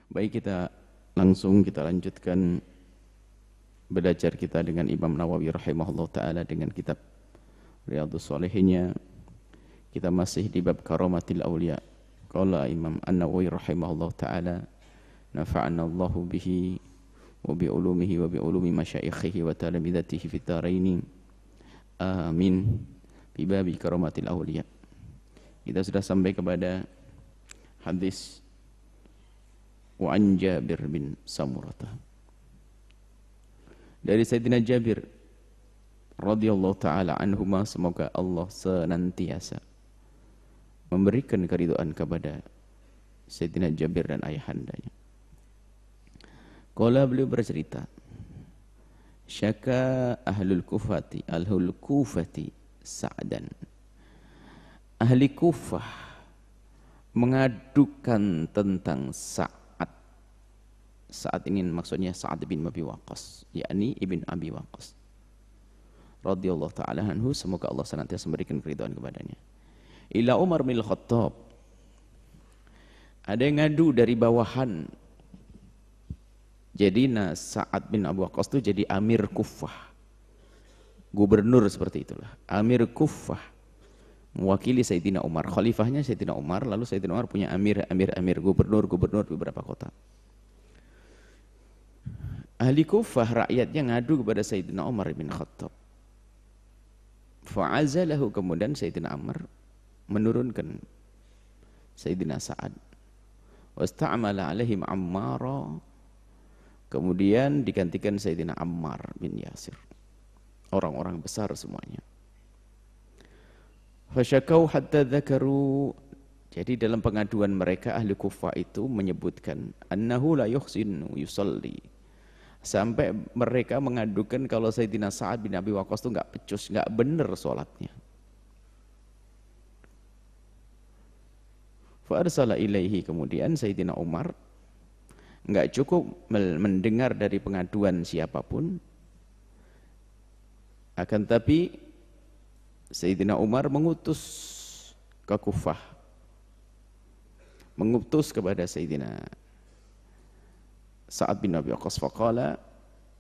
Baik, kita lanjutkan belajar kita dengan Imam Nawawi rahimahullah ta'ala dengan kitab Riyadhus Shalihinnya. Kita masih di bab karamatil awliya. Qala Imam An-Nawawi rahimahullah ta'ala, nafa'ana Allahu bihi wa bi ulumihi wa bi ulumi masyaikhihi wa talamidatihi fit dharain. Amin. Fi babi karamatil awliya. Kita sudah sampai kepada hadis wa an Jabir bin Samurah. Dari Sayyidina Jabir radhiyallahu taala anhuma, semoga Allah senantiasa memberikan keridhaan kepada Sayyidina Jabir dan ayahandanya. Qala, beliau bercerita, syaka ahlul kufati Sa'dan. Ahli Kufah mengadukan tentang Sa'ad ini maksudnya Sa'ad bin Abi Waqqas, yakni Ibn Abi Waqqas radhiyallahu ta'ala anhu, semoga Allah senantiasa memberikan keridhaan kepadanya. Ila Umar bin Khattab, ada yang ngadu dari bawahan. Jadi Sa'ad bin Abi Waqqas itu jadi Amir Kufah, gubernur seperti itulah, Amir Kufah, mewakili Sayyidina Umar, khalifahnya Sayyidina Umar, lalu Sayyidina Umar punya amir, gubernur di beberapa kota. Ahli Kufah rakyatnya ngadu kepada Sayyidina Umar bin Khattab. Fa'azalahu, kemudian Sayyidina Umar menurunkan Sayyidina Sa'ad. Wasta'amala alaihim Ammara, kemudian digantikan Sayyidina Ammar bin Yasir. Orang-orang besar semuanya. Fasyakau hatta dzakaru, jadi dalam pengaduan mereka ahli Kufah itu menyebutkan annahu la yuhsinu yusalli, sampai mereka mengadukan kalau Sayyidina Sa'ad bin Abi Waqqas itu enggak pecus, enggak benar sholatnya. Fa arsala ilaihi, kemudian Sayyidina Umar enggak cukup mendengar dari pengaduan siapapun, akan tapi Sayyidina Umar mengutus ke Kufah, mengutus kepada Sayyidina Sa'ad bin Abi Waqqas, faqala,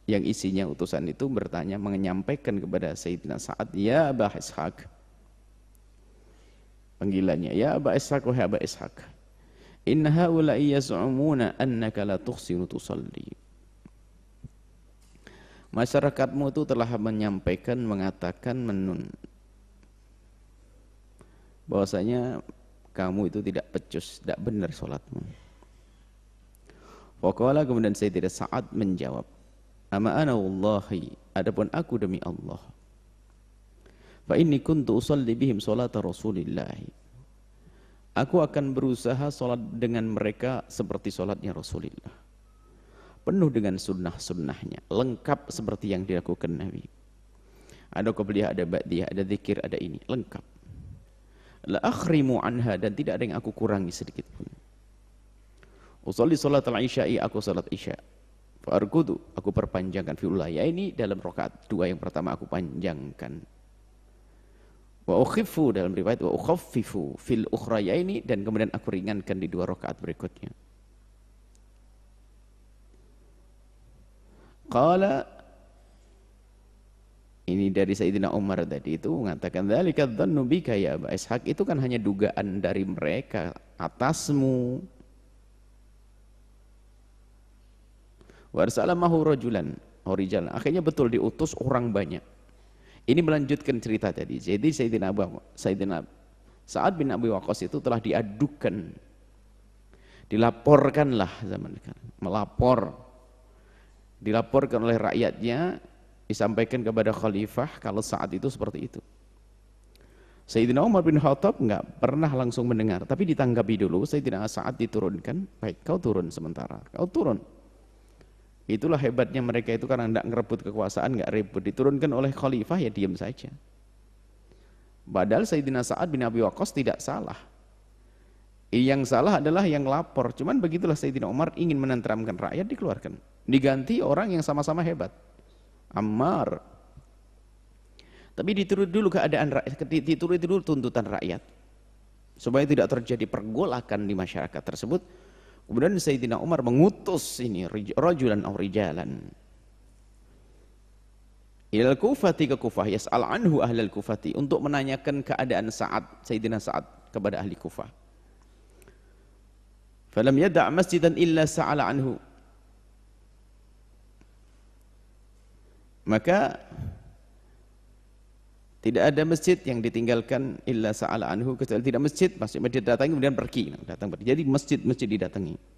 yang isinya utusan itu bertanya, menyampaikan kepada Sayyidina Sa'ad, ya Aba Ishaq, panggilannya, ya Aba Ishaq, wahai Aba Ishaq, inna haula'i yaz'umuna annaka la tuhsinu tusalli. Masyarakatmu itu telah menyampaikan, mengatakan, bahwasanya kamu itu tidak pecus, tidak benar sholatmu. Faqala, kemudian Sayyidina Sa'ad menjawab, ama ana wallahi, adapun aku demi Allah, fa inni kuntu usalli bihim salata Rasulillah, aku akan berusaha salat dengan mereka seperti salatnya Rasulullah, penuh dengan sunnah-sunnahnya, lengkap seperti yang dilakukan Nabi. Ada qabliyah, ada ba'diyah, ada zikir, ada ini, lengkap. La akhrimu anha, dan tidak ada yang aku kurangi sedikit pun. Usolli salat al-isya'i, aku salat isya. Fa'arkudu, aku perpanjangkan fi'ullah, ya ini dalam rakaat dua yang pertama aku panjangkan. Wa ukhifu, dalam riwayat wa ukhaffifu fil ukhra, ya ini, dan kemudian aku ringankan di dua rakaat berikutnya. Qala, ini dari Sayyidina Umar tadi itu mengatakan, dzalika dzannu bika ya Aba Ishaq, itu kan hanya dugaan dari mereka atasmu. Wa arsalamahu rajulan rijalan, akhirnya betul diutus orang banyak. Ini melanjutkan cerita tadi. Jadi Sayyidina Sa'ad bin Abi Waqqas itu telah diadukan, dilaporkanlah zaman sekarang, dilaporkan oleh rakyatnya, disampaikan kepada khalifah kalau saat itu seperti itu. Sayyidina Umar bin Khattab enggak pernah langsung mendengar, tapi ditanggapi dulu. Sayyidina Sa'ad diturunkan, baik kau turun sementara, kau turun. Itulah hebatnya mereka itu, karena enggak ngerebut kekuasaan, enggak ribut, diturunkan oleh khalifah ya diam saja. Padahal Sayyidina Sa'ad bin Abi Waqqas tidak salah. Yang salah adalah yang lapor. Cuman begitulah Sayyidina Umar ingin menenteramkan rakyat, dikeluarkan. Diganti orang yang sama-sama hebat, Ammar. Tapi diturut dulu keadaan rakyat, diturut dulu tuntutan rakyat, supaya tidak terjadi pergolakan di masyarakat tersebut. Kemudian Sayyidina Umar mengutus ini rajulan aw rijalan ilal Kufati, ke Kufah, yas'al anhu ahlal Kufati, untuk menanyakan keadaan Sayyidina Sa'ad kepada ahli Kufah. Falam yada' masjidan illa sa'ala anhu. Maka tidak ada masjid yang ditinggalkan illa sa'ala anhu, kecuali tidak masjid, masjid datangi kemudian pergi, datang pergi. Jadi masjid didatangi.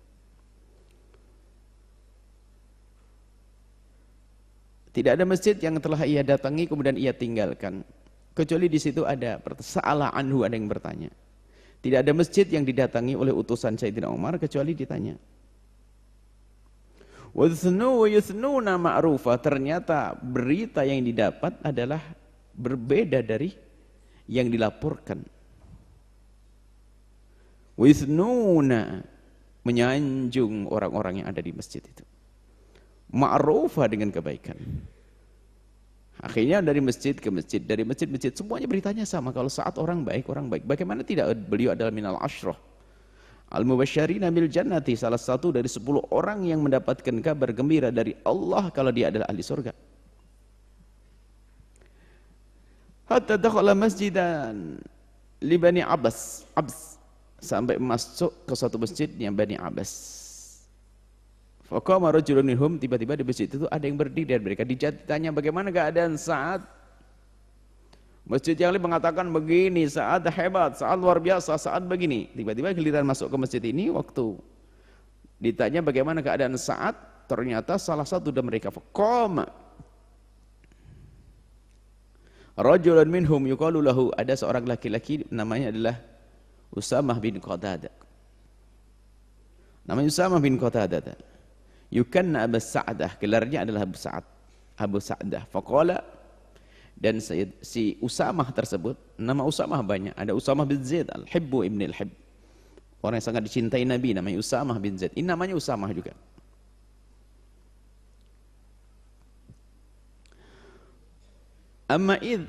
Tidak ada masjid yang telah ia datangi kemudian ia tinggalkan, kecuali di situ ada sa'ala anhu, ada yang bertanya. Tidak ada masjid yang didatangi oleh utusan Sayyidina Umar kecuali ditanya. Wa yuthnuna ma'rufa, ternyata berita yang didapat adalah berbeda dari yang dilaporkan. Wa yuthnuna, menyanjung orang-orang yang ada di masjid itu. Ma'rufa, dengan kebaikan. Akhirnya dari masjid ke masjid, dari masjid semuanya beritanya sama, kalau saat orang baik. Bagaimana tidak, beliau adalah minal asyrah al-mubasysyirina bil jannati, salah satu dari 10 orang yang mendapatkan kabar gembira dari Allah kalau dia adalah ahli surga. Hatta dakhala masjidan li Bani Abbas, sampai masuk ke suatu masjid yang Bani Abbas. Faqama rajulun minhum, tiba-tiba di masjid itu ada yang berdiri dari mereka. Ditanya bagaimana keadaan Sa'ad. Masjid yang lain mengatakan begini, Sa'ad hebat, Sa'ad luar biasa, Sa'ad begini. Tiba-tiba giliran masuk ke masjid ini, waktu ditanya bagaimana keadaan Sa'ad, ternyata salah satu dari mereka faqama rajulun minhum yuqalu lahu, ada seorang laki-laki namanya adalah Usamah bin Qatadah. Namanya Usamah bin Qatadah. Yukanna Abu Sa'dah, gelarnya adalah Abu Sa'dah. Faqala, dan si Usamah tersebut, nama Usamah banyak, ada Usamah bin Zaid al-Hibbu ibn al-Hibb, orang yang sangat dicintai Nabi, namanya Usamah bin Zaid. Ini namanya Usamah juga. Amma id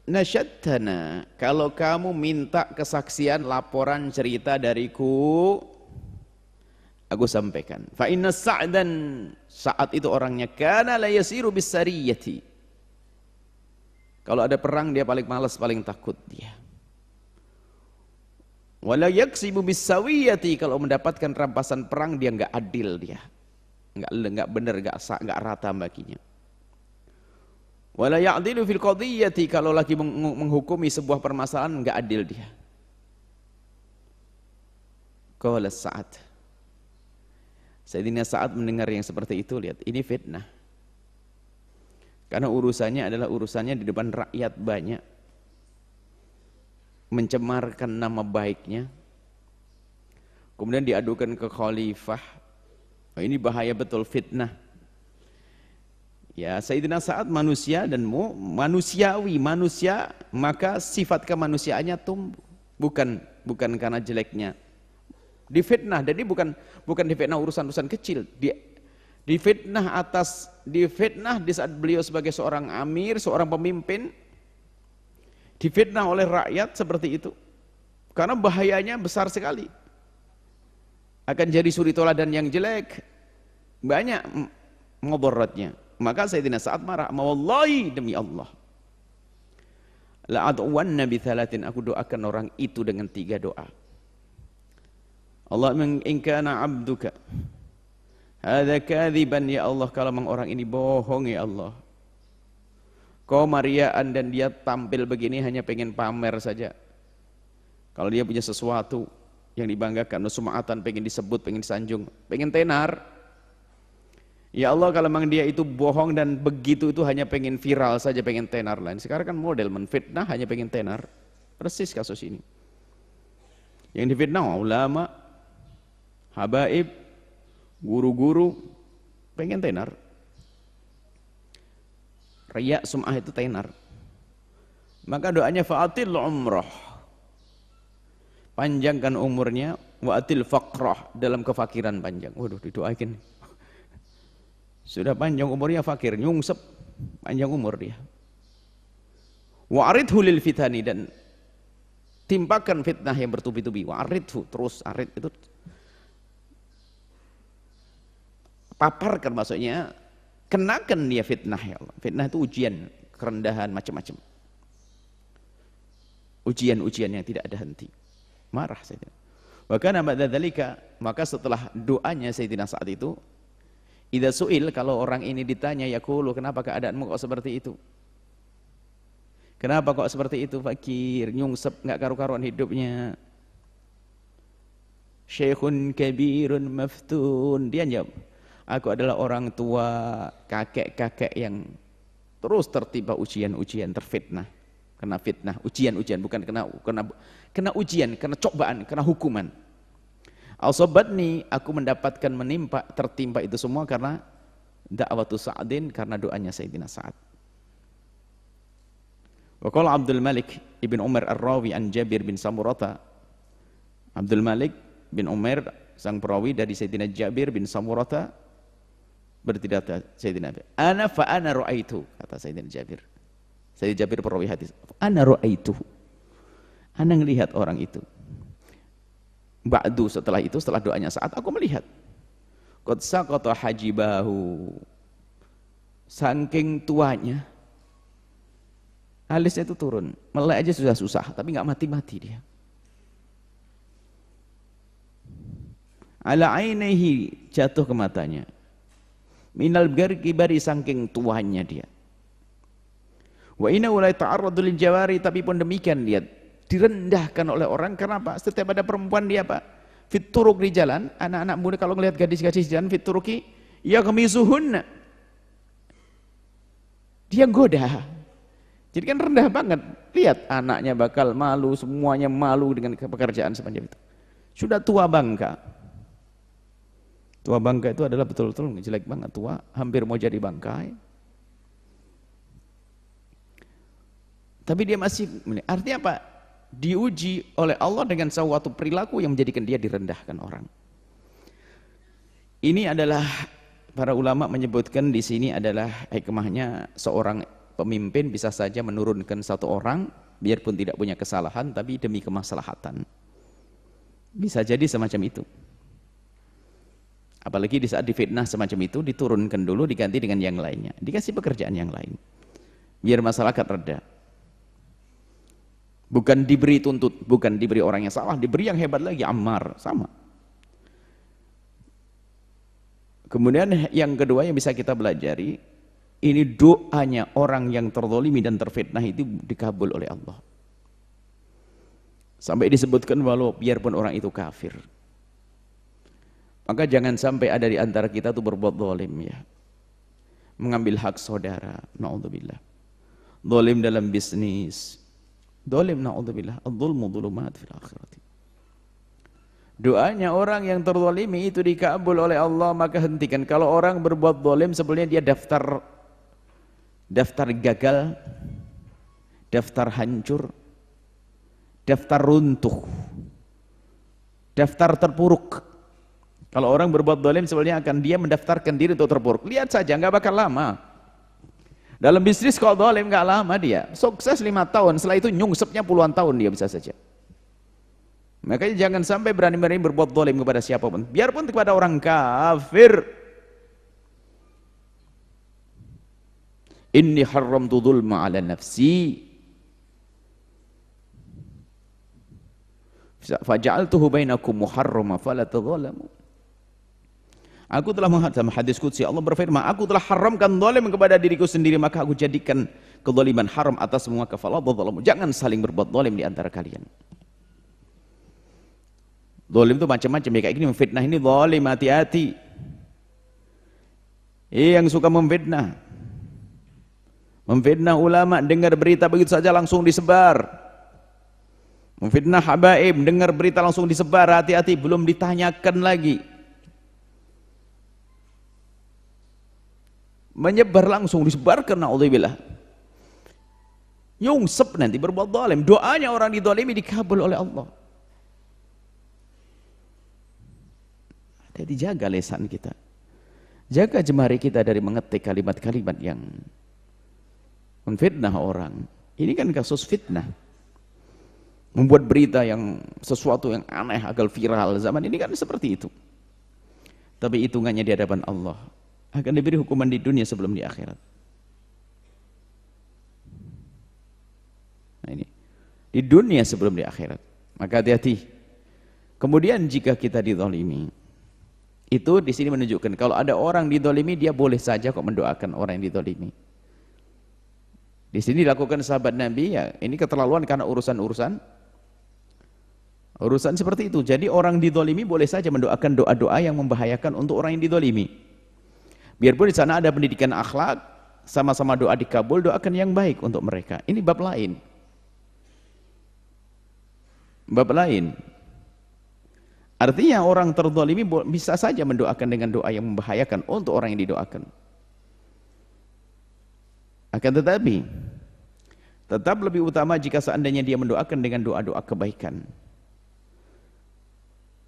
nasyadtana, kalau kamu minta kesaksian, laporan, cerita dariku, aku sampaikan. Fa inna Sa'dan, saat itu orangnya kana la yasiru bis sariyati, kalau ada perang dia paling malas, paling takut dia. Wala yaksibu bis sawiyati, kalau mendapatkan rampasan perang dia enggak adil, dia enggak benar, enggak rata baginya. Wala ya'dilu fil qadiyati, kalau lagi menghukumi sebuah permasalahan enggak adil dia. Qala Sa'ad, Sayyidina Sa'ad mendengar yang seperti itu, lihat ini fitnah. Karena urusannya adalah urusannya di depan rakyat banyak, mencemarkan nama baiknya, kemudian diadukan ke khalifah. Oh, ini bahaya betul, fitnah. Ya, Sayyidina Sa'ad manusia dan manusiawi, manusia, maka sifat kemanusiaannya tumbuh, bukan karena jeleknya. Difitnah, jadi bukan difitnah urusan-urusan kecil, difitnah di saat beliau sebagai seorang amir, seorang pemimpin, difitnah oleh rakyat seperti itu, karena bahayanya besar sekali, akan jadi suri toladan yang jelek, banyak mudaratnya. Maka Sayyidina Sa'ad marah, wallahi, demi Allah, la ad'uwanna bi thalathin, aku doakan orang itu dengan 3 doa. Allahumma in kana 'abduka hadza kadziban, ya Allah, kalau memang orang ini bohong, ya Allah, kau mariaan dan dia tampil begini hanya pengen pamer saja. Kalau dia punya sesuatu yang dibanggakan, sum'atan, pengen disebut, pengen disanjung, pengen tenar. Ya Allah, kalau memang dia itu bohong dan begitu itu hanya pengen viral saja, pengen tenar lain. Sekarang kan model menfitnah hanya pengen tenar. Persis kasus ini. Yang difitnah ulama, habaib, guru-guru, pengen tenar. Riya, sum'ah itu tenar. Maka doanya fa'atil umrah, panjangkan umurnya, wa'atil faqrah, dalam kefakiran panjang. Waduh, didoakin. Sudah panjang umurnya fakir, nyungsep, panjang umur dia. Wa'aridhu lil fitani, dan timpakan fitnah yang bertubi-tubi. Wa'aridhu, terus arid itu paparkan, maksudnya kenakan dia fitnah ya Allah. Fitnah itu ujian, kerendahan, macam-macam. Ujian-ujian yang tidak ada henti. Marah Sayyidina. Bahkan ba'da dzalika, maka setelah doanya Sayyidina Sa'ad itu, idza su'il, kalau orang ini ditanya, yaqulu, kenapa keadaanmu kok seperti itu? Kenapa kok seperti itu? Fakir, nyungsep, enggak karu-karuan hidupnya. Syekhun kabirun maftun. Dia jawab, aku adalah orang tua, kakek-kakek yang terus tertimpa ujian-ujian, terfitnah. Kena fitnah, ujian-ujian, bukan kena ujian, kena cobaan, kena hukuman. Asabatni, aku mendapatkan tertimpa itu semua karena da'watu Sa'din, karena doanya Sayyidina Sa'ad. Wa qala Abdul Malik ibn Umar ar-Rawi an Jabir bin Samurata. Abdul Malik bin Umar sang perawi dari Sayyidina Jabir bin Samurata berkata, Sayyidina ana fa ana ra'aitu, kata Sayyidina Jabir. Sayyidina Jabir perawi hadis, ana ra'aitu, ana ngelihat orang itu. Ba'du, setelah itu, setelah doanya Sa'ad, aku melihat qad saqata hajibahu, saking tuanya alisnya itu turun, melek aja sudah susah, tapi nggak mati-mati dia. Ala ainihi, jatuh ke matanya, minal kibari, saking tuanya dia. Wa inna la ta'arradu lil jawari, tapi pun demikian lihat, direndahkan oleh orang. Kenapa? Setiap ada perempuan dia Pak, fituruk di jalan, anak-anak muda kalau melihat gadis-gadis di jalan, fituruki ya kemisuhunna, dia goda. Jadi kan rendah banget. Lihat anaknya bakal malu, semuanya malu dengan pekerjaan semacam itu. Sudah tua bangka. Tua bangka itu adalah betul-betul jelek banget, tua, hampir mau jadi bangkai. Tapi dia masih, artinya apa? Diuji oleh Allah dengan suatu perilaku yang menjadikan dia direndahkan orang. Ini adalah, para ulama menyebutkan di sini adalah hikmahnya, seorang pemimpin bisa saja menurunkan satu orang biarpun tidak punya kesalahan, tapi demi kemaslahatan. Bisa jadi semacam itu. Apalagi di saat difitnah semacam itu, diturunkan dulu, diganti dengan yang lainnya, dikasih pekerjaan yang lain, biar masyarakat reda. Bukan diberi tuntut, bukan diberi orang yang salah, diberi yang hebat lagi, Ammar, sama. Kemudian yang kedua yang bisa kita pelajari, ini doanya orang yang terzalimi dan terfitnah itu dikabul oleh Allah. Sampai disebutkan walau biarpun orang itu kafir. Maka jangan sampai ada di antara kita tuh berbuat zalim ya. Mengambil hak saudara, naudzubillah. Zalim dalam bisnis. Zalim naudzubillah, adz-dzulmu dzulumat fil akhirati. Doanya orang yang terzalimi itu dikabul oleh Allah, maka hentikan. Kalau orang berbuat zalim sebelumnya dia daftar gagal, daftar hancur, daftar runtuh, daftar terpuruk. Kalau orang berbuat zalim sebelumnya akan dia mendaftarkan diri untuk terpuruk. Lihat saja, nggak bakal lama. Dalam bisnis kalau zalim nggak lama dia, sukses 5 tahun, setelah itu nyungsepnya puluhan tahun dia bisa saja. Makanya jangan sampai berani-berani berbuat zalim kepada siapapun, biarpun kepada orang kafir. Inni haramtu dzulma 'ala nafsi faja'altuhu bainakum muharrama fala tadzalamu. Aku telah dalam hadis qudsi Allah berfirman, aku telah haramkan zalim kepada diriku sendiri, maka aku jadikan kezaliman haram atas semua kafala dzalamu. Jangan saling berbuat zalim di antara kalian. Zalim itu macam-macam ya, kayak gini memfitnah ini zalim, hati-hati. Yang suka memfitnah ulama, dengar berita begitu saja langsung disebar. Memfitnah habaib, dengar berita langsung disebar, hati-hati, belum ditanyakan lagi. Menyebar langsung disebarkan, naudzubillah. Nyungsep nanti berbuat zalim. Doanya orang dizalimi dikabul oleh Allah. Jadi jaga lisan kita, jaga jemari kita dari mengetik kalimat-kalimat yang menfitnah orang. Ini kan kasus fitnah, membuat berita yang sesuatu yang aneh agar viral. Zaman ini kan seperti itu. tapi hitungannya di hadapan Allah akan diberi hukuman di dunia sebelum di akhirat. Nah ini di dunia sebelum di akhirat, maka hati-hati. Kemudian jika kita dizalimi, itu di sini menunjukkan kalau ada orang dizalimi, dia boleh saja kok mendoakan orang yang dizalimi. Di sini dilakukan sahabat Nabi, ya ini keterlaluan karena urusan seperti itu. Jadi orang dizalimi boleh saja mendoakan doa-doa yang membahayakan untuk orang yang dizalimi. Biarpun di sana ada pendidikan akhlak, sama-sama doa dikabul, doakan yang baik untuk mereka. Ini bab lain. Bab lain. Artinya orang terzalimi bisa saja mendoakan dengan doa yang membahayakan untuk orang yang didoakan. Akan tetapi tetap lebih utama jika seandainya dia mendoakan dengan doa-doa kebaikan.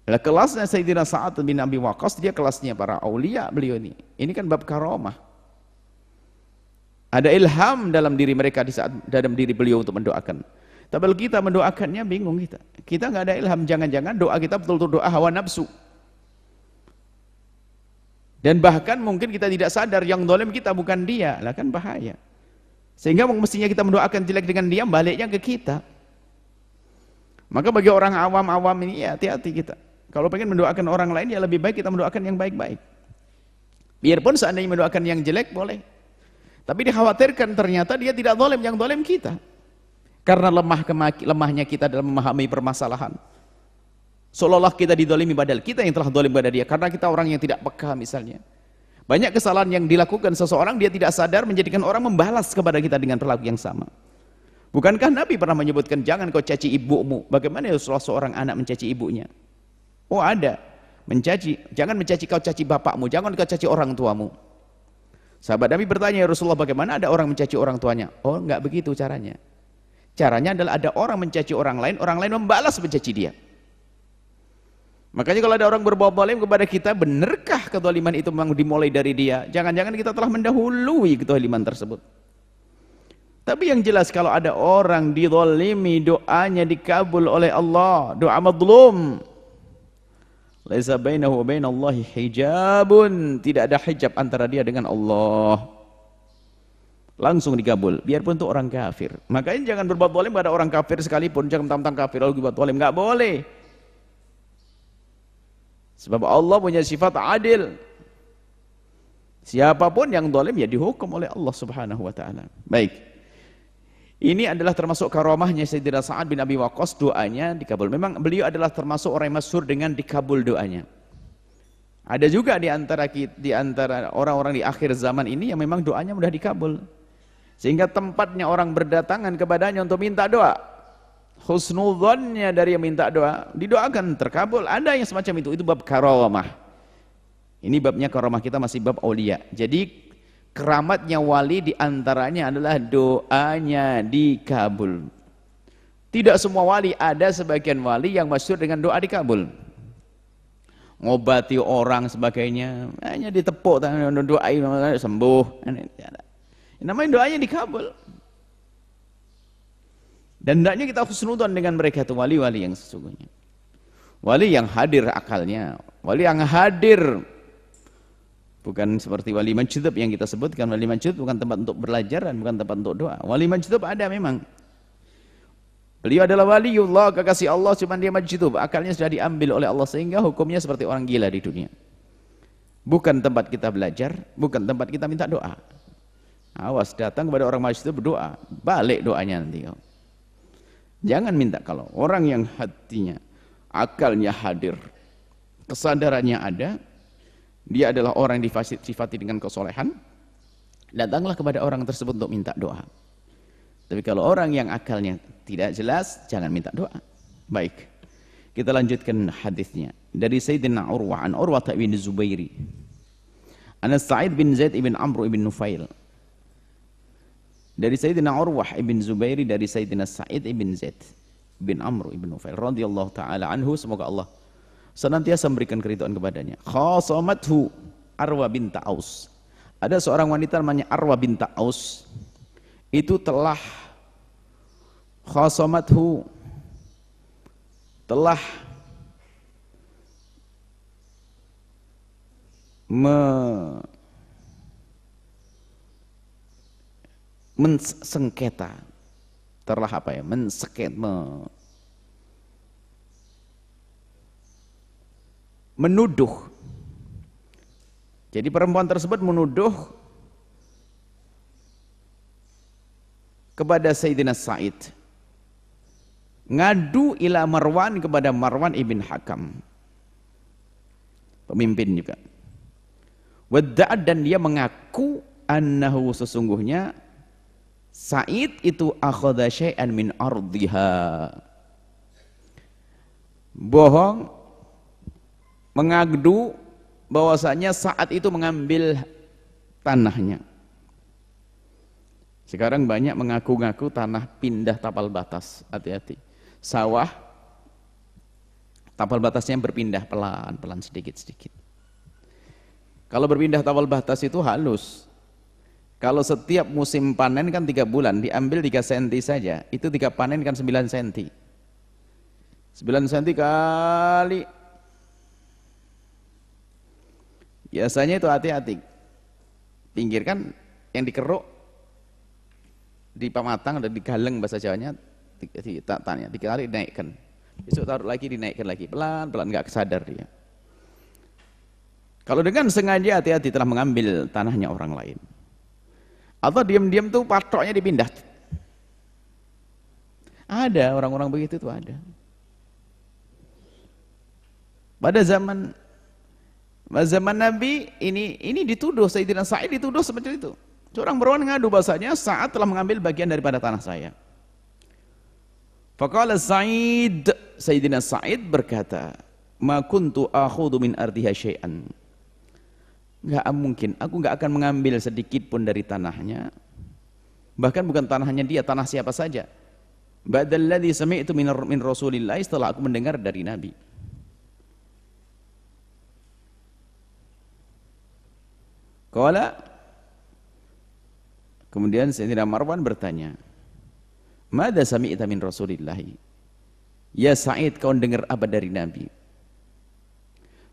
Kelasnya Sayyidina Sa'ad bin Abi Waqqas, dia kelasnya para aulia beliau ini. Ini kan bab karamah. Ada ilham dalam diri mereka dalam diri beliau untuk mendoakan. Tapi kalau kita mendoakannya bingung kita. Kita nggak ada ilham, jangan-jangan doa kita betul-betul doa hawa nafsu. Dan bahkan mungkin kita tidak sadar yang zalim kita bukan dia, lah kan bahaya. Sehingga mestinya kita mendoakan jelek dengan dia, baliknya ke kita. Maka bagi orang awam-awam ini ya hati-hati kita. Kalau pengen mendoakan orang lain ya lebih baik kita mendoakan yang baik-baik. Biarpun seandainya mendoakan yang jelek boleh. Tapi dikhawatirkan ternyata dia tidak zalim, yang zalim kita. Karena lemahnya kita dalam memahami permasalahan. Seolah-olah kita dizalimi padahal kita yang telah zalim pada dia. Karena kita orang yang tidak peka misalnya. Banyak kesalahan yang dilakukan seseorang, dia tidak sadar menjadikan orang membalas kepada kita dengan perilaku yang sama. Bukankah Nabi pernah menyebutkan jangan kau caci ibumu? Bagaimana Rasulullah seorang anak mencaci ibunya? Oh ada. Mencaci, jangan mencaci kau caci bapakmu, jangan kau caci orang tuamu. Sahabat Nabi bertanya, ya Rasulullah bagaimana ada orang mencaci orang tuanya? Oh enggak begitu caranya. Caranya adalah ada orang mencaci orang lain membalas mencaci dia. Makanya kalau ada orang berbuat zalim kepada kita, benarkah kezaliman itu memang dimulai dari dia? Jangan-jangan kita telah mendahului kezaliman tersebut. Tapi yang jelas kalau ada orang dizalimi, doanya dikabul oleh Allah, doa mazlum. Laisa bainahu wa bainallahi hijabun, tidak ada hijab antara dia dengan Allah. Langsung dikabul, biarpun itu orang kafir. Makanya jangan berbuat zalim pada orang kafir sekalipun, jangan mentang-mentang kafir lalu berbuat zalim, enggak boleh. Sebab Allah punya sifat adil. Siapapun yang zalim ya dihukum oleh Allah Subhanahu wa taala. Baik. Ini adalah termasuk karamahnya Sayyidina Sa'ad bin Abi Waqqas, doanya dikabul. Memang beliau adalah termasuk orang yang masyhur dengan dikabul doanya. Ada juga di antara orang-orang di akhir zaman ini yang memang doanya mudah dikabul. Sehingga tempatnya orang berdatangan kepadanya untuk minta doa. Husnudzonnya dari yang minta doa, didoakan terkabul. Ada yang semacam itu bab karamah. Ini babnya karamah, kita masih bab aulia. Jadi keramatnya wali diantaranya adalah doanya dikabul. Tidak semua wali, ada sebagian wali yang masyhur dengan doa dikabul. Ngobati orang sebagainya, hanya ditepuk tangan, doain sembuh. Namanya doanya dikabul. Dan hendaknya kita husnudzon dengan mereka itu wali-wali yang sesungguhnya. Wali yang hadir akalnya, wali yang hadir. Bukan seperti wali majdzub yang kita sebutkan. Wali majdzub bukan tempat untuk belajar dan bukan tempat untuk doa. Wali majdzub ada memang. Beliau adalah waliullah, kekasih Allah, cuma dia majdzub. Akalnya sudah diambil oleh Allah sehingga hukumnya seperti orang gila di dunia. Bukan tempat kita belajar, bukan tempat kita minta doa. Awas datang kepada orang majdzub berdoa, balik doanya nanti kau. Jangan minta. Kalau orang yang hatinya, akalnya hadir, kesadarannya ada, dia adalah orang yang disifati dengan kesolehan, datanglah kepada orang tersebut untuk minta doa. Tapi kalau orang yang akalnya tidak jelas, jangan minta doa. Baik, kita lanjutkan hadisnya. Dari Sayyidina Urwah, an Urwah bin Zubairi, an Sa'id bin Zaid bin Amr bin Nufail. Dari Sayyidina Urwah ibn Zubairi, dari Sayyidina Sa'id ibn Zaid bin Amr ibn Nufail radhiyallahu taala anhu, semoga Allah senantiasa memberikan keridhaan kepadanya. Khasamathu Arwa bint Aus. Ada seorang wanita namanya Arwa bint Aus. Itu telah khasamathu, telah mensengketa, telah apa ya, menuduh. Jadi perempuan tersebut menuduh kepada Sayyidina Sa'id, ngadu ila Marwan, kepada Marwan ibn Hakam, pemimpin juga. Wadda'ad, dan dia mengaku annahu, sesungguhnya Sa'id itu akhadha syai'an min ardiha, bohong, mengadu bahwasanya saat itu mengambil tanahnya. Sekarang banyak mengaku-ngaku tanah pindah tapal batas, hati-hati. Sawah tapal batasnya berpindah pelan-pelan, sedikit-sedikit. Kalau berpindah tapal batas itu halus. Kalau setiap musim panen kan 3 bulan, diambil 3 cm saja, itu 3 panen kan 9 cm. 9 cm kali, biasanya itu hati-hati. Pinggir kan yang dikeruk, di pamatang dan digaleng bahasa Jawanya, dikali dinaikkan. Besok taruh lagi, dinaikkan lagi, pelan-pelan, nggak sadar dia. Kalau dengan sengaja, hati-hati, telah mengambil tanahnya orang lain. Atau diam-diam tuh patroknya dipindah. Ada orang-orang begitu tuh, ada. Pada zaman Nabi ini dituduh, Sayyidina Sa'id dituduh seperti itu. Seorang perempuan ngadu bahasanya Sa'ad telah mengambil bagian daripada tanah saya. Faqala Sa'id, Sayyidina Sa'id berkata, ma kuntu akhudhu min ardiha syai'an. Enggak mungkin, aku enggak akan mengambil sedikit pun dari tanahnya. Bahkan bukan tanahnya dia, tanah siapa saja. Ba'dalladzi sami'tu min Rasulillah, setelah aku mendengar dari Nabi. Qala, kemudian Sayyidina Marwan bertanya, "Madza sami'ta min Rasulillah?" Ya Sa'id, kau dengar apa dari Nabi?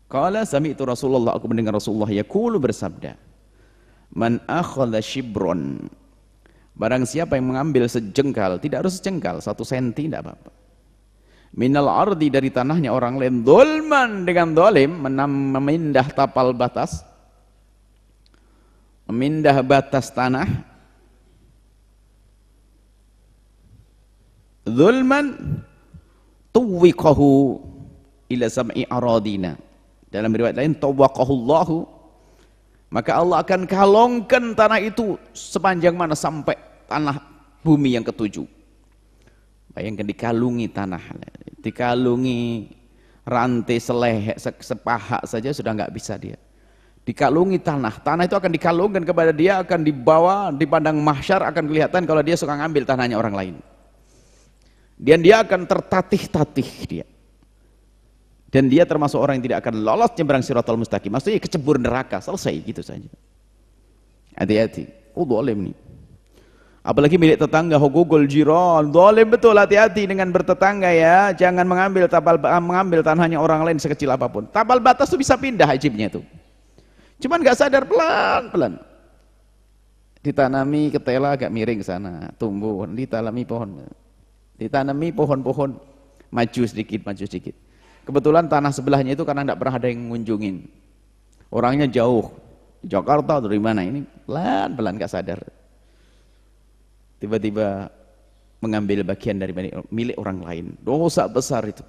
Qala sami'tu Rasulullah, aku mendengar Rasulullah yaqulu, bersabda, "Man akhadha shibron." Barang siapa yang mengambil sejengkal, tidak harus sejengkal, 1 senti tidak apa-apa. Minal ardi, dari tanahnya orang lain, dzulman, dengan zalim, memindah tapal batas, memindah batas tanah, zulman tuwiqahu ila sam'i aradina. Dalam riwayat lain, tawaqahullahu, maka Allah akan kalongkan tanah itu sepanjang mana, sampai tanah bumi yang ke-7. Bayangkan, dikalungi tanah, dikalungi rantai sepaha saja sudah nggak bisa dia. Dikalungi tanah itu akan dikalungkan kepada dia, akan dibawa di padang mahsyar, akan kelihatan kalau dia suka ngambil tanahnya orang lain. Dan dia akan tertatih-tatih dia. Dan dia termasuk orang yang tidak akan lolos nyebrang siratal mustaqim. Maksudnya kecebur neraka, selesai gitu saja. Hati-hati, zalim nih. Apalagi milik tetangga, hukukul jiran, zalim betul, hati-hati dengan bertetangga ya. Jangan mengambil tanahnya orang lain sekecil apapun. Tapal batas itu bisa pindah ajibnya itu. Cuman nggak sadar, pelan-pelan. Ditanami ketela agak miring ke sana, tumbuh, ditanami pohon-pohon, maju sedikit. Kebetulan tanah sebelahnya itu karena tidak pernah ada yang ngunjungin. Orangnya jauh, Jakarta dari mana, ini pelan-pelan nggak sadar. Tiba-tiba mengambil bagian dari milik orang lain. Dosa besar itu.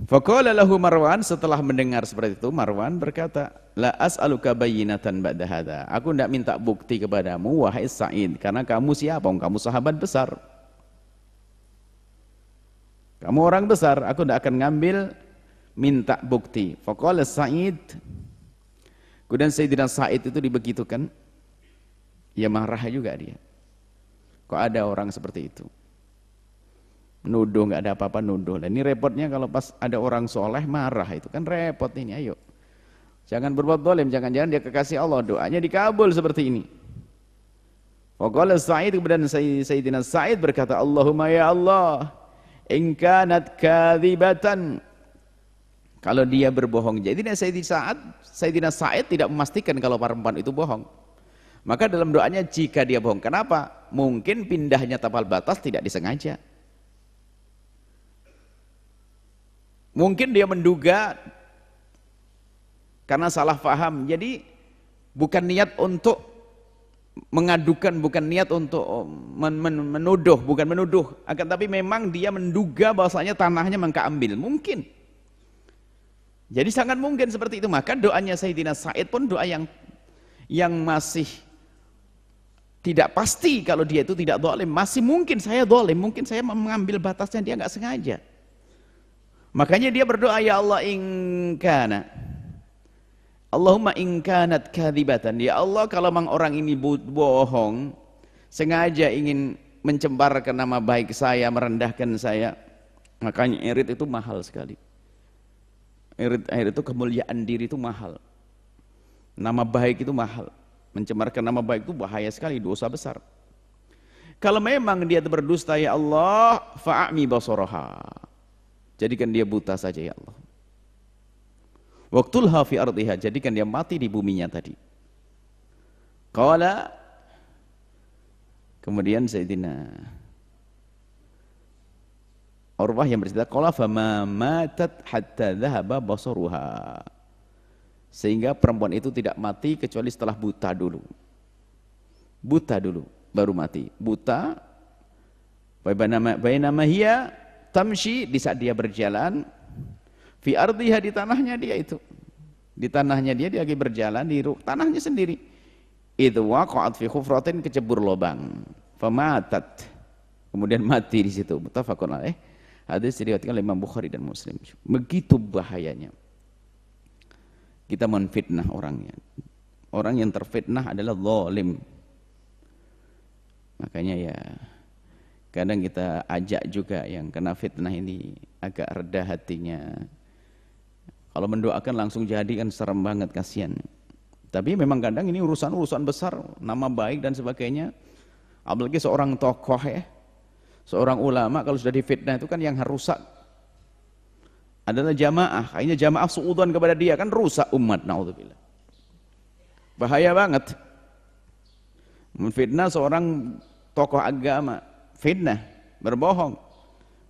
Faqala lahu Marwan, setelah mendengar seperti itu, Marwan berkata, la as'aluka bayyinatan ba'da hadza. Aku tidak minta bukti kepadamu, wahai Sa'id, karena kamu siapa? Kamu sahabat besar. Kamu orang besar, aku tidak akan ngambil minta bukti. Faqala Sa'id, kemudian Sayyidina Sa'id itu dibegitukan, ya marah juga dia. Kok ada orang seperti itu? Nuduh, nggak ada apa-apa nuduh. Dan ini repotnya kalau pas ada orang soleh marah, itu kan repot ini. Ayo, jangan berbuat zalim, jangan-jangan dia kekasih Allah, doanya dikabul seperti ini. Faqala Sa'id, kemudian Sayyidina Sa'id berkata, Allahumma ya Allah, in kanat kadhibatan, Kalau dia berbohong. Jadi Sayyidina Sa'id tidak memastikan kalau perempuan itu bohong. Maka dalam doanya jika dia bohong. Kenapa? Mungkin pindahnya tapal batas tidak disengaja. Mungkin dia menduga karena salah faham. Jadi bukan niat untuk mengadukan, bukan niat untuk menuduh, bukan menuduh. Akan tapi memang dia menduga bahwasanya tanahnya mereka ambil. Mungkin. Jadi sangat mungkin seperti itu. Maka doanya Sayyidina Sa'id pun doa yang masih tidak pasti kalau dia itu tidak dolim. Masih mungkin saya dolim, mungkin saya mengambil batasnya, dia nggak sengaja. Makanya dia berdoa, ya Allah ingkana, Allahumma ingkanat kadhibatan. Ya Allah, kalau memang orang ini bohong, sengaja ingin mencembarkan nama baik saya, merendahkan saya, makanya irit itu mahal sekali. Irit itu kemuliaan diri itu mahal. Nama baik itu mahal. Mencemarkan nama baik itu bahaya sekali, dosa besar. Kalau memang dia berdusta, ya Allah, fa'ami basaraha. Jadikan dia buta saja, ya Allah. Waqtulha fi ardiha, jadikan dia mati di buminya tadi. Qala, kemudian Sayyidina Urwah yang bercerita, qala fama matat hatta dhahaba basaruha. Sehingga perempuan itu tidak mati kecuali setelah buta dulu. Buta dulu baru mati. Buta. Bainama hiya tamshi, di saat dia berjalan fi ardiha, di tanahnya dia itu. Di tanahnya dia lagi berjalan di tanahnya sendiri. Itu waqa'at fi khufratin, kecebur lubang. Famatat. Kemudian mati di situ. Muttafaqun alaih. Hadis diriwayatkan oleh Imam Bukhari dan Muslim. Begitu bahayanya kita menfitnah orangnya. Orang yang terfitnah adalah zalim. Makanya ya kadang kita ajak juga yang kena fitnah ini agak reda hatinya. Kalau mendoakan langsung jadi kan serem banget, kasihan. Tapi memang kadang ini urusan besar, nama baik dan sebagainya. Apalagi seorang tokoh ya, seorang ulama kalau sudah difitnah itu kan yang rusak adalah jamaah. Akhirnya jamaah suudzon kepada dia, kan rusak umat, naudzubillah. Bahaya banget. Menfitnah seorang tokoh agama, fitnah, berbohong.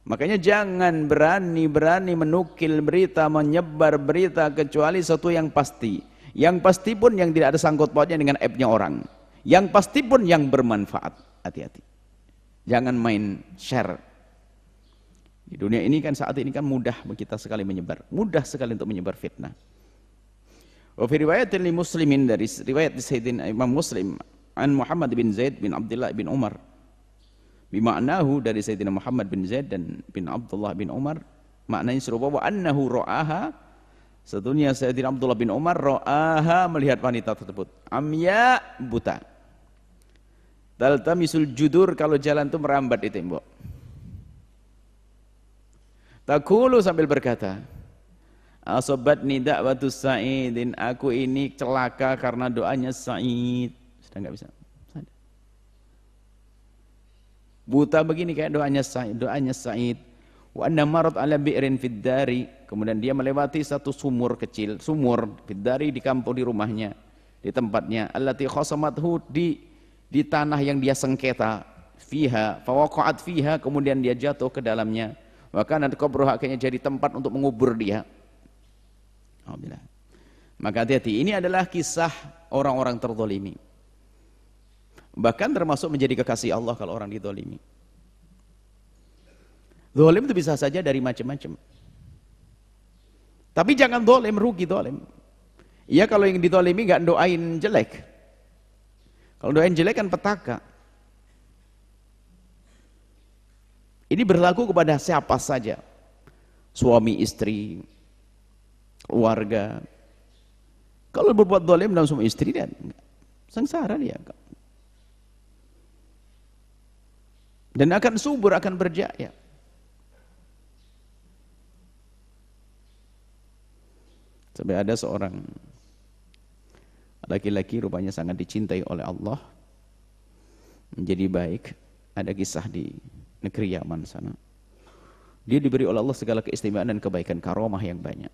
Makanya jangan berani menukil berita, menyebar berita kecuali sesuatu yang pasti. Yang pasti pun yang tidak ada sangkut pautnya dengan aibnya orang. Yang pasti pun yang bermanfaat. Hati-hati. Jangan main share. Di dunia ini kan saat ini kan mudah kita sekali menyebar, mudah sekali untuk menyebar fitnah. Wa fi riwayatin li Muslimin, dari riwayat Sayyidina Imam Muslim, an Muhammad bin Zaid bin Abdullah bin Umar, bima'nahu, dari Sayyidina Muhammad bin Zaid dan bin Abdullah bin Umar, maknanya serupa, wa annahu ra'aha, satunya Sayyidina Abdullah bin Umar ra'aha, melihat wanita tersebut, amya, buta, taltamisul judur, kalau jalan itu merambat di tembok. Takulu, sambil berkata, asobatni da'watus Sa'idin, aku ini celaka karena doanya Sa'id. Sudah nggak bisa. Buta begini kayak doanya Sa'id. Wa anna marat ala bi'rin fid dari, kemudian dia melewati satu sumur kecil, sumur fid dari, di kampung, di rumahnya, di tempatnya, allati khasamathu, di tanah yang dia sengketa, fiha, fawaqa'at fiha, kemudian dia jatuh ke dalamnya. Maka nanti kubruh, akhirnya jadi tempat untuk mengubur dia. Alhamdulillah. Maka hati-hati, ini adalah kisah orang-orang terzalimi. Bahkan termasuk menjadi kekasih Allah kalau orang dizalimi. Zalim itu bisa saja dari macam-macam. Tapi jangan zalim, rugi zalim. Iya, kalau yang dizalimi enggak doain jelek. Kalau doain jelek kan petaka. Ini berlaku kepada siapa saja, suami, istri, keluarga. Kalau berbuat zalim dalam suami istri, dan sengsara dia, dan akan subur, akan berjaya. Sampai ada seorang laki-laki rupanya sangat dicintai oleh Allah, menjadi baik. Ada kisah di negeri Yaman sana. Dia diberi oleh Allah segala keistimewaan dan kebaikan, karomah yang banyak.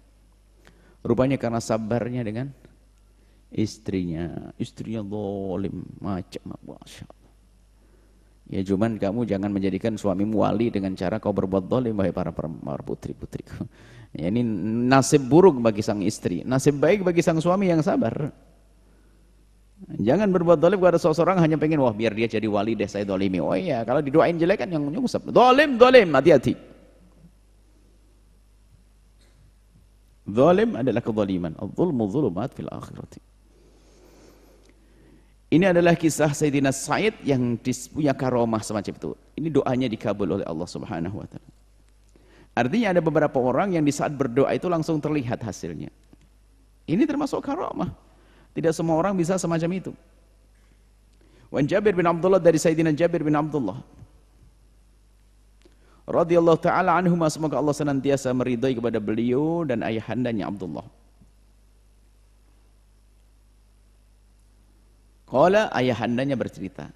Rupanya karena sabarnya dengan istrinya. Istrinya zalim, macam Masya Allah. Ya cuman kamu jangan menjadikan suamimu wali dengan cara kau berbuat zalim, wahai para putri-putriku. Ya, ini nasib buruk bagi sang istri, nasib baik bagi sang suami yang sabar. Jangan berbuat zalim kepada seseorang hanya pengen, wah biar dia jadi wali deh saya zalimi. Oh iya, kalau didoain jelek kan yang nyungsep. Zalim, hati-hati. Zalim adalah kezaliman. Adz-dzulmu dzulumat fil akhirati. Ini adalah kisah Sayyidina Sa'id yang punya karomah semacam itu. Ini doanya dikabul oleh Allah Subhanahu wa taala. Artinya ada beberapa orang yang di saat berdoa itu langsung terlihat hasilnya. Ini termasuk karomah. Tidak semua orang bisa semacam itu. Wan Jabir bin Abdullah, dari Sayyidina Jabir bin Abdullah radhiyallahu taala anhuma, semoga Allah senantiasa meridai kepada beliau dan ayahandanya Abdullah. Qala, ayahandanya bercerita,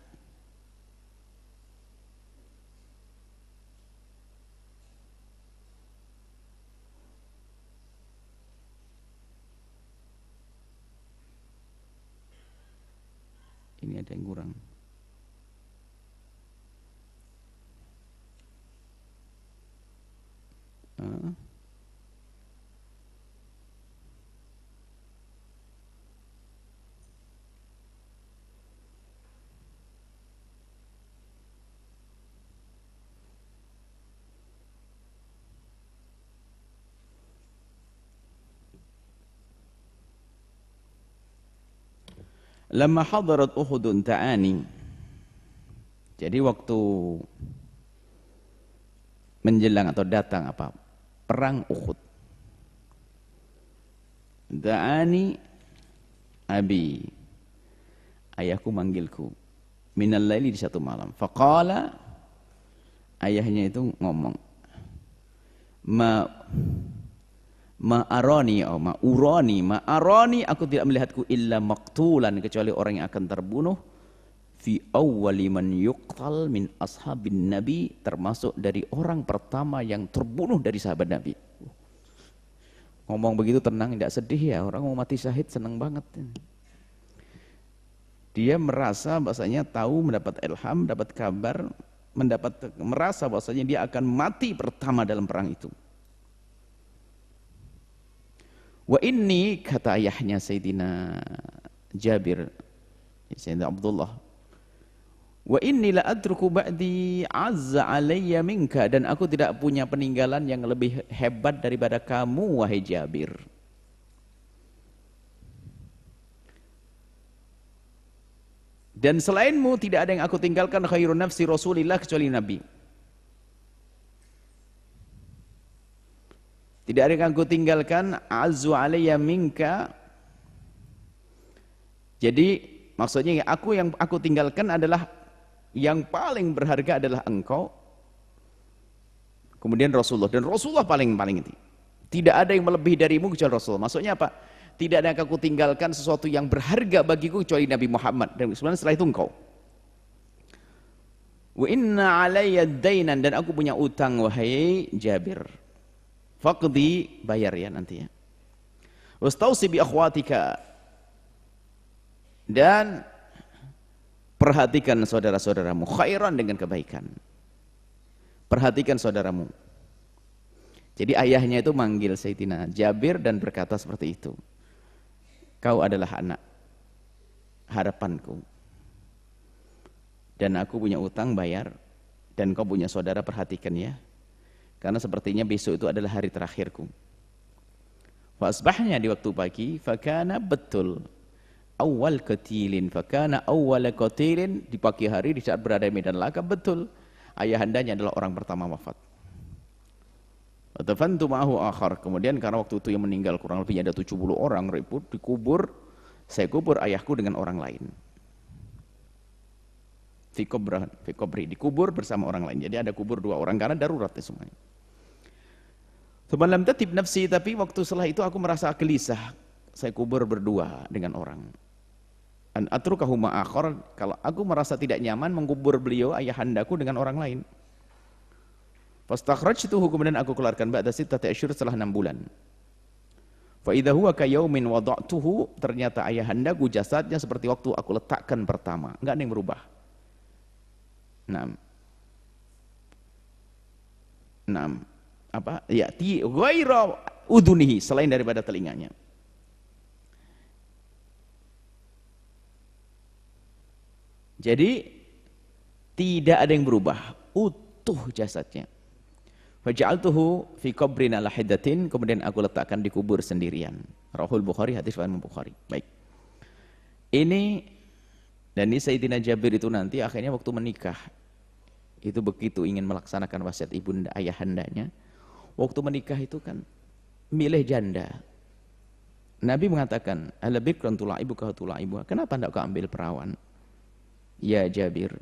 ini ada yang kurang. Lama hadarat Uhudun ta'ani. Jadi waktu menjelang atau datang apa? Perang Uhud. Ta'ani abi. Ayahku manggilku. Minal laili, di satu malam. Faqala, ayahnya itu ngomong. Ma'arani, aku tidak melihatku illa maqtulan, kecuali orang yang akan terbunuh fi awwali man yuqtal min ashabin nabi, termasuk dari orang pertama yang terbunuh dari sahabat Nabi. Ngomong begitu tenang, tidak sedih ya, orang mau mati syahid senang banget. Dia merasa bahasanya tahu, mendapat ilham, dapat kabar, merasa bahasanya dia akan mati pertama dalam perang itu. Wa inni, kata ayahnya Sayyidina Jabir, Sayyidina Abdullah, wa inni la adruku ba'di azza alayya minka, dan aku tidak punya peninggalan yang lebih hebat daripada kamu, wahai Jabir. Dan selainmu tidak ada yang aku tinggalkan khairun nafsi Rasulillah, kecuali Nabi. Tidak ada yang aku tinggalkan azzu alayya minka. Jadi maksudnya yang aku tinggalkan adalah yang paling berharga adalah engkau, kemudian Rasulullah, dan Rasulullah paling itu. Tidak ada yang melebihi darimu kecuali Rasulullah. Maksudnya apa? Tidak ada yang aku tinggalkan sesuatu yang berharga bagiku kecuali Nabi Muhammad, dan sebenarnya setelah itu engkau. Wa inna alayya dainan, dan aku punya utang wahai Jabir. Faqdi, bayar ya nanti ya. Wastausi bi akhwatika, dan perhatikan saudara-saudaramu khairan, dengan kebaikan. Perhatikan saudaramu. Jadi ayahnya itu manggil Sayyidina Jabir dan berkata seperti itu. Kau adalah anak harapanku, dan aku punya utang bayar, dan kau punya saudara, perhatikan ya. Karena sepertinya besok itu adalah hari terakhirku. Fasbahnya, di waktu pagi, fakana, betul, awal qatilin, fakana awal qatilin, di pagi hari di saat berada di medan laga, betul ayahandanya adalah orang pertama wafat. Watafantu ma'ahu akhar, kemudian karena waktu itu yang meninggal kurang lebih ada 70 orang, ribut, dikubur, saya kubur ayahku dengan orang lain. Fi kubri, dikubur bersama orang lain. Jadi ada kubur 2 orang karena daruratnya semuanya. Sebelum tatib nafsi, tapi waktu setelah itu aku merasa gelisah, saya kubur berdua dengan orang. An atrukahu ma'akhar, kalau aku merasa tidak nyaman mengkubur beliau ayahandaku dengan orang lain. Fastakhrajtuhu, kemudian aku keluarkan ba'da sittati asyhur, setelah 6 bulan. Fa idza huwa kayaumin wada'tuhu, ternyata ayahandaku jasadnya seperti waktu aku letakkan pertama, enggak ada yang berubah. Ya'ti ghaira udunihi, selain daripada telinganya. Jadi tidak ada yang berubah, utuh jasadnya. Faja'altuhu fi qabrin ala hiddatin, kemudian aku letakkan di kubur sendirian. Rahul Bukhari, hadis Imam Bukhari. Baik. Ini Sayyidina Jabir itu nanti akhirnya waktu menikah itu begitu ingin melaksanakan wasiat ibunda ayahandanya. Waktu menikah itu kan milih janda. Nabi mengatakan, "Ala bikran tula'ibuka tula'ibuha." Kenapa enggak kau ambil perawan? Ya Jabir.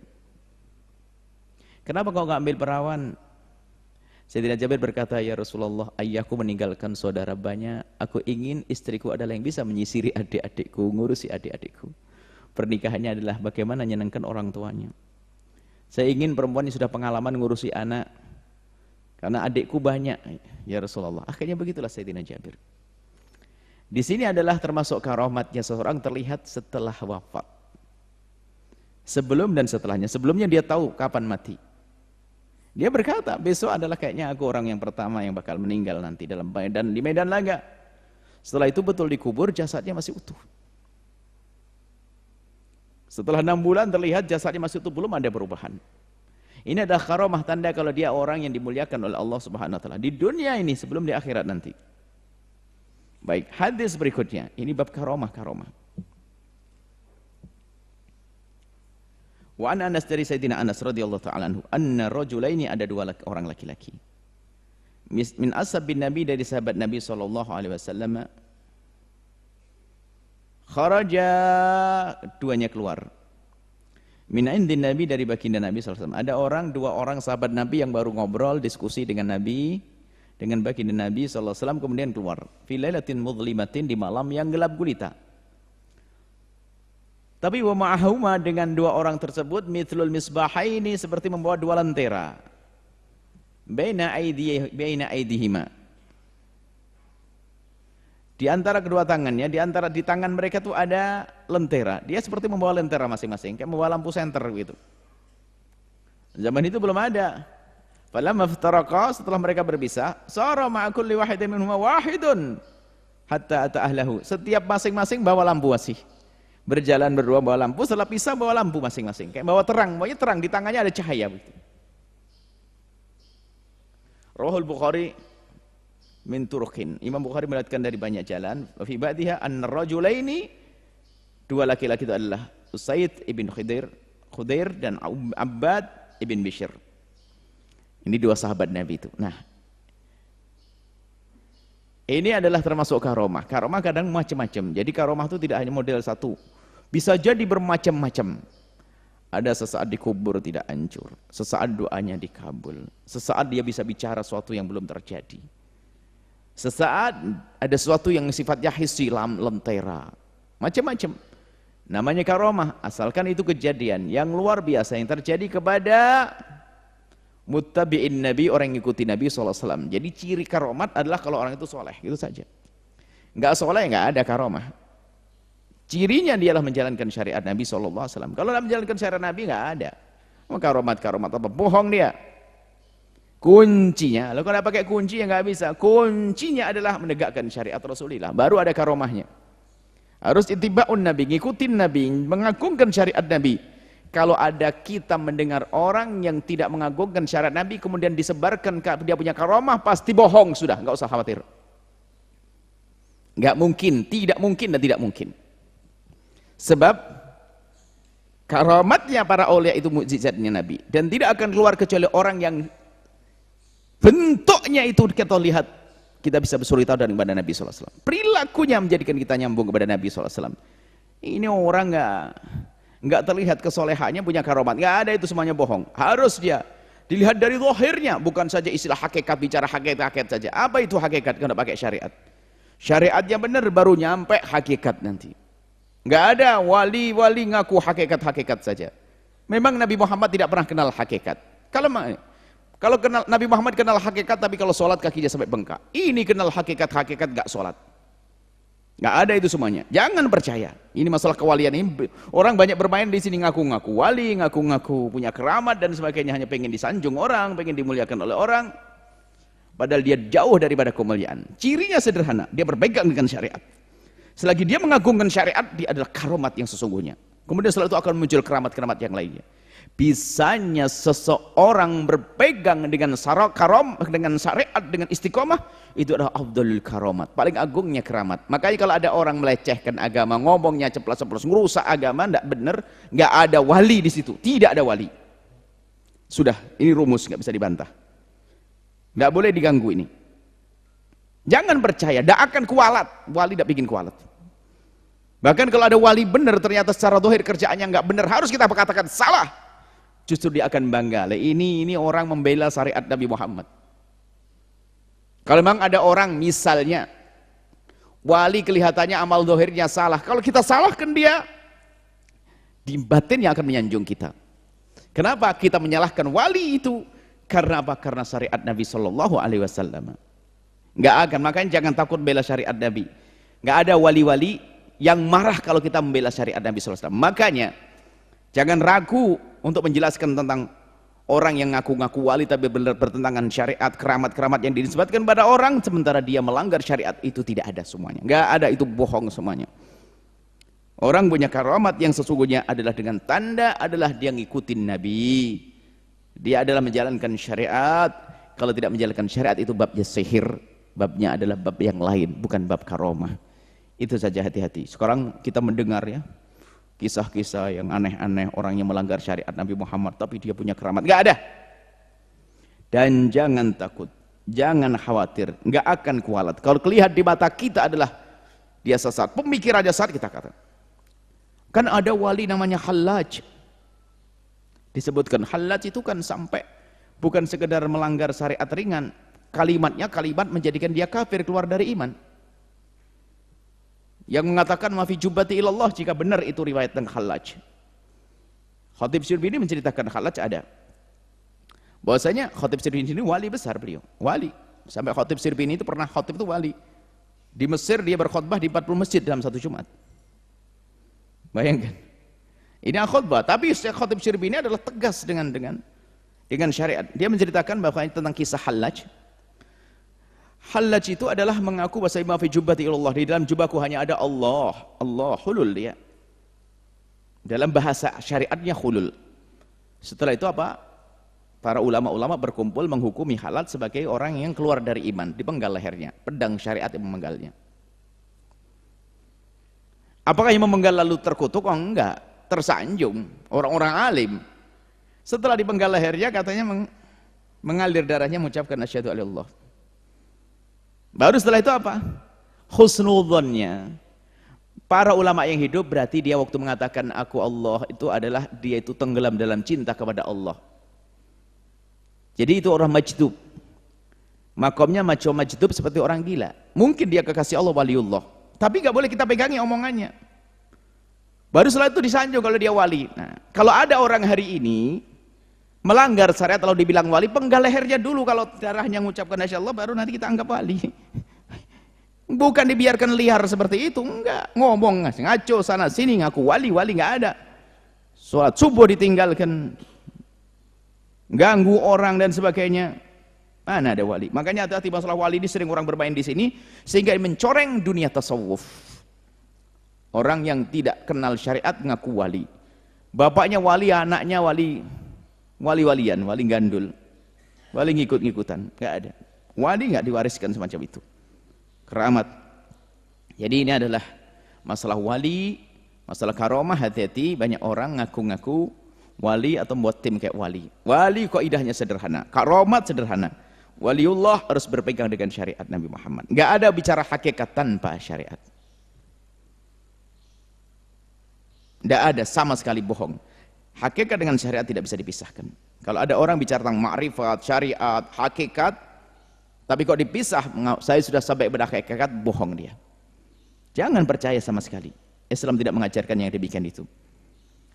Kenapa kau enggak ambil perawan? Sayyidina Jabir berkata, "Ya Rasulullah, ayahku meninggalkan saudara banyak. Aku ingin istriku adalah yang bisa menyisiri adik-adikku, ngurusi adik-adikku. Pernikahannya adalah bagaimana menyenangkan orang tuanya. Saya ingin perempuan yang sudah pengalaman ngurusi anak, karena adikku banyak, ya Rasulullah." Akhirnya begitulah Sayyidina Jabir. Di sini adalah termasuk karomatnya seseorang terlihat setelah wafat. Sebelum dan setelahnya. Sebelumnya dia tahu kapan mati. Dia berkata, besok adalah kayaknya aku orang yang pertama yang bakal meninggal nanti dalam medan, di medan laga. Setelah itu betul dikubur, jasadnya masih utuh. Setelah 6 bulan terlihat jasadnya masih utuh, belum ada perubahan. Ini adalah karomah, tanda kalau dia orang yang dimuliakan oleh Allah Subhanahu wa taala di dunia ini sebelum di akhirat nanti. Baik, hadis berikutnya. Ini bab karomah. Wa an Anas, dari Sayyidina Anas radhiyallahu ta'ala anhu, anna rajulaini, ada 2 orang laki-laki. Min ashabin Nabi, dari sahabat Nabi sallallahu alaihi wasallam. Kharaja, duanya keluar. Min indin Nabi, dari baginda Nabi sallallahu alaihi wasallam. Ada 2 orang sahabat Nabi yang baru ngobrol, diskusi dengan Nabi, dengan baginda Nabi sallallahu alaihi wasallam, kemudian keluar. Fi lailatin mudhlimatin, di malam yang gelap gulita. Tapi wa ma'ahuma, dengan 2 orang tersebut, mithlul misbahaini, seperti membawa 2 lentera. Baina aidihima. Di antara kedua tangannya, di tangan mereka tuh ada lentera. Dia seperti membawa lentera masing-masing, kayak membawa lampu senter gitu. Zaman itu belum ada. Falamma iftaraqa, setelah mereka berpisah, sara ma'a kulli wahidin minhuma wahidun hatta ata ahlahu. Setiap masing-masing bawa lampu asih. Berjalan berdua bawa lampu, setelah pisah bawa lampu masing-masing, kayak bawa terang, pokoknya terang, di tangannya ada cahaya begitu. Rahul Bukhari min turuqin, Imam Bukhari meriwayatkan dari banyak jalan. Fi ba'diha an-rajulaini, 2 laki-laki itu adalah Usaid ibn Khudair dan Abbad ibn Bishr. Ini 2 sahabat Nabi itu. Nah, ini adalah termasuk karomah. Karomah kadang macam-macam. Jadi karomah itu tidak hanya model satu. Bisa jadi bermacam-macam. Ada sesaat dikubur tidak hancur. Sesaat doanya dikabul. Sesaat dia bisa bicara sesuatu yang belum terjadi. Sesaat ada sesuatu yang sifatnya hissi, lentera. Macam-macam. Namanya karomah. Asalkan itu kejadian yang luar biasa yang terjadi kepada muttabi'in Nabi, orang yang ikuti Nabi SAW. Jadi ciri karomat adalah kalau orang itu soleh, gitu saja. Enggak soleh, enggak ada karomah. Cirinya dialah menjalankan syariat Nabi SAW. Kalau tidak menjalankan syariat Nabi, enggak ada. Karomat apa? Bohong dia. Kuncinya, kalau tidak pakai kunci ya enggak bisa. Kuncinya adalah menegakkan syariat Rasulullah. Baru ada karomahnya. Harus ittiba'un Nabi, ngikutin Nabi, mengagungkan syariat Nabi. Kalau ada kita mendengar orang yang tidak mengagungkan syariat Nabi, kemudian disebarkan dia punya karomah, pasti bohong sudah, nggak usah khawatir. Nggak mungkin, tidak mungkin dan tidak mungkin. Sebab karomatnya para aulia itu mukjizatnya Nabi, dan tidak akan keluar kecuali orang yang bentuknya itu kita lihat, kita bisa bersuri tahu kepada Nabi SAW. Perilakunya menjadikan kita nyambung kepada Nabi SAW. Ini orang nggak terlihat kesolehannya punya karomat, nggak ada, itu semuanya bohong. Harus dia dilihat dari zahirnya, bukan saja istilah hakikat, bicara hakikat saja. Apa itu hakikat kalau pakai syariat? Syariatnya benar baru nyampe hakikat nanti. Nggak ada wali-wali ngaku hakikat saja. Memang Nabi Muhammad tidak pernah kenal hakikat. Kalau kenal Nabi Muhammad kenal hakikat, tapi kalau sholat kakinya sampai bengkak. Ini kenal hakikat nggak sholat. Nggak ada itu semuanya. Jangan percaya. Ini masalah kewalian ini. Orang banyak bermain di sini ngaku-ngaku wali, ngaku-ngaku punya keramat dan sebagainya, hanya pengen disanjung orang, pengen dimuliakan oleh orang. Padahal dia jauh daripada kemuliaan. Cirinya sederhana, dia berpegang dengan syariat. Selagi dia mengagungkan syariat, dia adalah karomat yang sesungguhnya. Kemudian setelah itu akan muncul keramat-keramat yang lainnya. Bisanya seseorang berpegang dengan dengan syariat, dengan istiqomah, itu adalah afdalul karomat, paling agungnya keramat. Makanya kalau ada orang melecehkan agama, ngomongnya ceplas-ceplos, ngerusak agama, tidak benar, nggak ada wali di situ, tidak ada wali. Sudah, ini rumus, nggak bisa dibantah. Nggak boleh diganggu ini. Jangan percaya, tidak akan kualat. Wali tidak bikin kualat. Bahkan kalau ada wali benar, ternyata secara dohir kerjaannya nggak benar, harus kita katakan salah. Justru dia akan bangga. Ini orang membela syariat Nabi Muhammad. Kalau memang ada orang misalnya wali kelihatannya amal dohirnya salah, kalau kita salahkan dia, di batinnya akan menyanjung kita. Kenapa kita menyalahkan wali itu? Karena apa? Karena syariat Nabi Shallallahu Alaihi Wasallam. Nggak akan, makanya jangan takut bela syariat Nabi. Nggak ada wali-wali yang marah kalau kita membela syariat Nabi Sallallahu Alaihi Wasallam. Makanya jangan ragu untuk menjelaskan tentang orang yang ngaku-ngaku wali tapi benar bertentangan syariat, keramat-keramat yang dinisbatkan pada orang, sementara dia melanggar syariat, itu tidak ada semuanya. Nggak ada, itu bohong semuanya. Orang punya keramat yang sesungguhnya adalah dengan tanda adalah dia ngikutin Nabi. Dia adalah menjalankan syariat. Kalau tidak menjalankan syariat itu babnya sihir, babnya adalah bab yang lain, bukan bab karomah. Itu saja, hati-hati. Sekarang kita mendengar ya kisah-kisah yang aneh-aneh, orang yang melanggar syariat Nabi Muhammad tapi dia punya keramat. Nggak ada. Dan jangan takut, jangan khawatir, nggak akan kualat. Kalau kelihatan di mata kita adalah dia sesat, pemikirannya sesat, kita kata. Kan ada wali namanya Hallaj. Disebutkan Hallaj itu kan sampai bukan sekedar melanggar syariat ringan, kalimatnya kalimat menjadikan dia kafir, keluar dari iman. Yang mengatakan mafi jubati ilallah, jika benar itu riwayat tentang Hallaj. Khatib Syrbini menceritakan Hallaj ada. Bahwasanya Khatib Syrbini ini wali besar beliau, wali. Sampai Khatib Syrbini itu pernah khatib itu wali. Di Mesir dia berkhutbah di 40 masjid dalam satu Jumat. Bayangkan. Ini khutbah, tapi Khatib Syrbini adalah tegas dengan syariat. Dia menceritakan bahwa tentang kisah Hallaj. Hallaj itu adalah mengaku bahasa ma fi jubbati ilallah, di dalam jubahku hanya ada Allah. Allah hulul dia. Dalam bahasa syariatnya hulul. Setelah itu apa? Para ulama-ulama berkumpul menghukumi Hallaj sebagai orang yang keluar dari iman, dipenggal lehernya, pedang syariat yang memenggalnya. Apakah yang memenggal lalu terkutuk? Oh enggak, tersanjung orang-orang alim. Setelah dipenggal lehernya katanya mengalir darahnya, mengucapkan asyhadu alillah. Baru setelah itu apa? Husnudzonnya. Para ulama yang hidup berarti dia waktu mengatakan aku Allah itu adalah dia itu tenggelam dalam cinta kepada Allah. Jadi itu orang majdub. Makomnya macam majdub seperti orang gila. Mungkin dia kekasih Allah, waliullah. Tapi nggak boleh kita pegangi omongannya. Baru setelah itu disanjung kalau dia wali. Nah, kalau ada orang hari ini melanggar syariat, kalau dibilang wali, penggal lehernya dulu. Kalau darahnya mengucapkan Masya Allah, baru nanti kita anggap wali. Bukan dibiarkan liar seperti itu, enggak. Ngomong ngaco sana sini ngaku wali nggak ada. Sholat subuh ditinggalkan, ganggu orang dan sebagainya. Mana ada wali? Makanya hati-hati masalah wali ini, sering orang bermain di sini sehingga mencoreng dunia tasawuf. Orang yang tidak kenal syariat ngaku wali. Bapaknya wali, anaknya wali-walian, wali gandul, wali ngikut-ngikutan, nggak ada. Wali nggak diwariskan semacam itu. Keramat. Jadi ini adalah masalah wali, masalah karomah. Hati-hati, banyak orang ngaku-ngaku wali atau membuat tim kayak wali. Wali kaidahnya sederhana, karomat sederhana. Waliullah harus berpegang dengan syariat Nabi Muhammad. Nggak ada bicara hakikat tanpa syariat. Nggak ada, sama sekali bohong. Hakikat dengan syariat tidak bisa dipisahkan. Kalau ada orang bicara tentang ma'rifat, syariat, hakikat, tapi kok dipisah, saya sudah sampai pada hakikat, bohong dia. Jangan percaya sama sekali. Islam tidak mengajarkan yang demikian itu.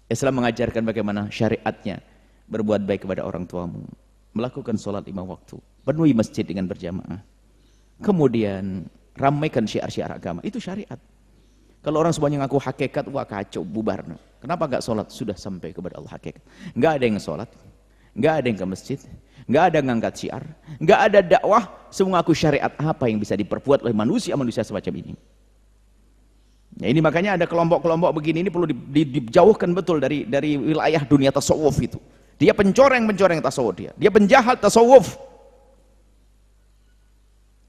Islam mengajarkan bagaimana syariatnya, berbuat baik kepada orang tuamu, melakukan sholat 5 waktu, penuhi masjid dengan berjamaah, kemudian Ramaikan syiar-syiar agama, itu syariat. Kalau orang semuanya ngaku hakikat, wah kacau, bubar. Kenapa nggak sholat? Sudah sampai kepada Allah hakikat. Nggak ada yang sholat, nggak ada yang ke masjid, nggak ada yang ngangkat syiar, nggak ada dakwah, semua ngaku syariat. Apa yang bisa diperbuat oleh manusia semacam ini? Ya ini makanya ada kelompok-kelompok begini, ini perlu dijauhkan betul dari wilayah dunia tasawuf itu. Dia pencoreng tasawuf dia penjahat tasawuf.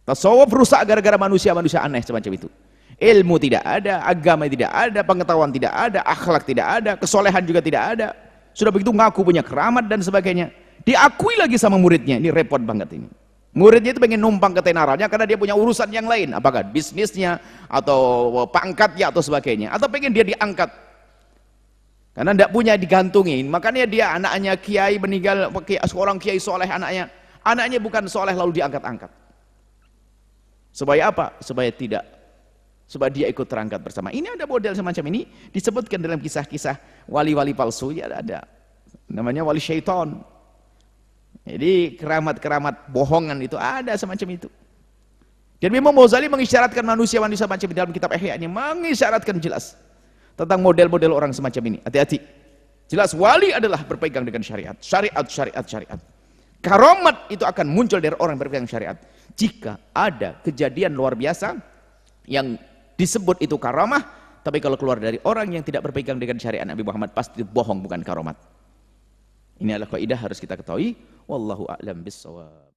Tasawuf rusak gara-gara manusia aneh semacam itu. Ilmu tidak ada, agama tidak ada, pengetahuan tidak ada, akhlak tidak ada, kesolehan juga tidak ada. Sudah begitu ngaku punya keramat dan sebagainya. Diakui lagi sama muridnya, ini repot banget ini. Muridnya itu pengen numpang ke tenarannya karena dia punya urusan yang lain, apakah bisnisnya atau pangkatnya atau sebagainya, atau pengen dia diangkat karena tidak punya digantungin. Makanya dia anaknya kiai meninggal, seorang kiai soleh, anaknya bukan soleh lalu diangkat-angkat. Supaya apa? Supaya dia ikut terangkat bersama. Ini ada model semacam ini disebutkan dalam kisah-kisah wali-wali palsu, ya ada namanya wali syaitan. Jadi keramat-keramat bohongan itu ada semacam itu. Dan Imam Ghazali mengisyaratkan manusia-manusia macam dalam kitab Ihya-nya, mengisyaratkan jelas tentang model-model orang semacam ini. Hati-hati. Jelas wali adalah berpegang dengan syariat. Syariat. Karamat itu akan muncul dari orang yang berpegang syariat. Jika ada kejadian luar biasa yang disebut itu karamah, tapi kalau keluar dari orang yang tidak berpegang dengan syariat Nabi Muhammad, pasti bohong, bukan karamat. Ini adalah kaidah harus kita ketahui. Wallahu a'lam bissawab.